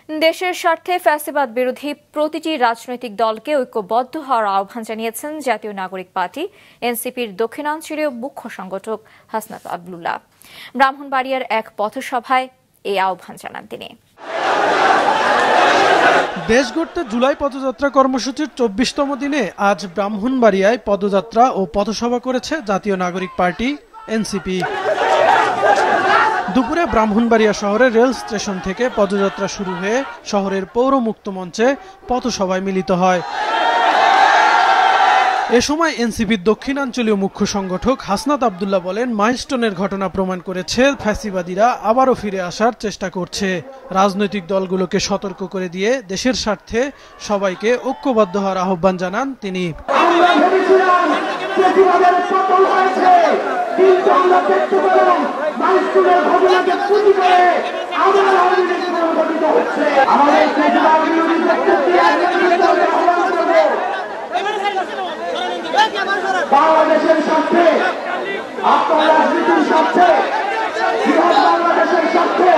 দেশের স্বার্থে ফ্যাসিবাদ বিরোধী প্রতিটি রাজনৈতিক দলকে ঐক্যবদ্ধ হওয়ার আহ্বান জানিয়েছেন জাতীয় নাগরিক পার্টি এনসিপির দক্ষিণাঞ্চলীয় মুখ্য সংগঠক হাসনাত আবদুল্লাহ। ব্রাহ্মণবাড়িয়ার এক পথসভায় এই আহ্বান জানান তিনি। দেশ গড়তে জুলাই পদযাত্রা কর্মসূচির ২৪তম দিনে আজ ব্রাহ্মণবাড়িয়ায় পদযাত্রা ও পথসভা করেছে জাতীয় নাগরিক পার্টি এনসিপি। দুপুরে ব্রাহ্মণবাড়িয়া শহরের রেল স্টেশন থেকে পদযাত্রা শুরু হয়ে শহরের পৌর মুক্ত মঞ্চে পথসভায় মিলিত হয়। এ সময় এনসিপির দক্ষিণাঞ্চলীয় মুখ্য সংগঠক হাসনাত আবদুল্লাহ বলেন, মাইলস্টোনের ঘটনা প্রমাণ করেছে ফ্যাসিবাদীরা আবারও ফিরে আসার চেষ্টা করছে। রাজনৈতিক দলগুলোকে সতর্ক করে দিয়ে দেশের স্বার্থে সবাইকে ঐক্যবদ্ধ হওয়ার আহ্বান জানান তিনি। বাংলাদেশের স্বার্থে, আপনার রাজনীতির স্বার্থে, বাংলাদেশের স্বার্থে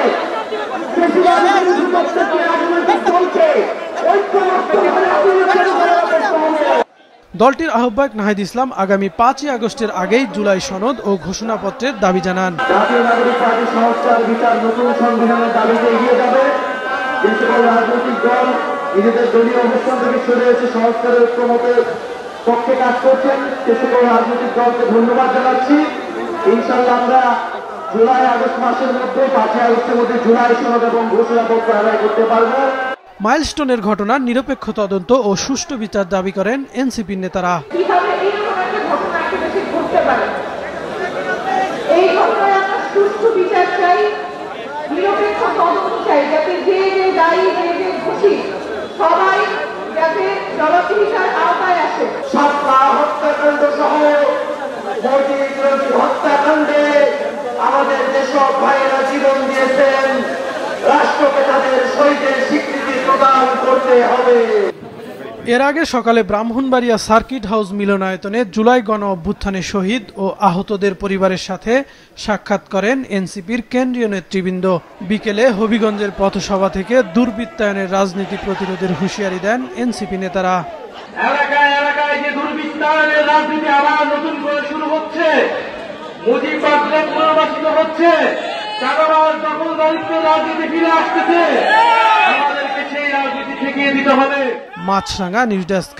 দলটির আহ্বায়ক নাহিদ ইসলাম আগামী ৫ই আগস্টের আগেই জুলাই সনদ ও ঘোষণাপত্রের দাবি জানান। জাতীয় নাগরিক পার্টি সংস্কার বিচার নতুন সংবিধানের দাবিতে এগিয়ে যাবে। যে সকল রাজনৈতিক দল নিজেদের দলীয় অবস্থান থেকে সরে এসে সংস্কারের ঐক্যমতের পক্ষে কাজ করছেন, সে সকল রাজনৈতিক দলকে ধন্যবাদ জানাচ্ছি। ইনশাআল্লাহ আমরা জুলাই আগস্ট মাসের মধ্যে ৫ই আগস্টের মধ্যে জুলাই সনদ এবং ঘোষণাপত্র আদায় করতে পারবো। মাইলস্টোনের ঘটনার নিরপেক্ষ তদন্ত ও সুষ্ঠু বিচার দাবি করেন এনসিপির নেতারা। হত্যাকাণ্ড সহ হত্যাকাণ্ডে আমাদের যেসব ভাইয়েরা জীবন দিয়েছেন, রাষ্ট্রকে তাদের শহীদের স্বীকৃতি প্রদান করতে হবে। এর আগে সকালে ব্রাহ্মণবাড়িয়া সার্কিট হাউস মিলনায়তনে জুলাই গণ অভ্যুত্থানে শহীদ ও আহতদের পরিবারের সাথে সাক্ষাৎ করেন এনসিপির কেন্দ্রীয় নেতৃবৃন্দ। বিকেলে হবিগঞ্জের পথসভা থেকে দুর্বৃত্তায়নের রাজনীতি প্রতিরোধের হুঁশিয়ারি দেন এনসিপি নেতারা। এলাকায় এলাকায় যে দুর্বৃত্তায়নের রাজনীতি আবার নতুন করে শুরু হচ্ছে, মুজিববাদ পুনর্বাসিত হচ্ছে, চাঁদাবাজ দখলদারিত্বের রাজনীতি ফিরে আসতেছে, আমাদেরকে সেই রাজনীতি ঠেকিয়ে দিতে হবে। মাছরাঙ্গা নিউজ ডেস্ক।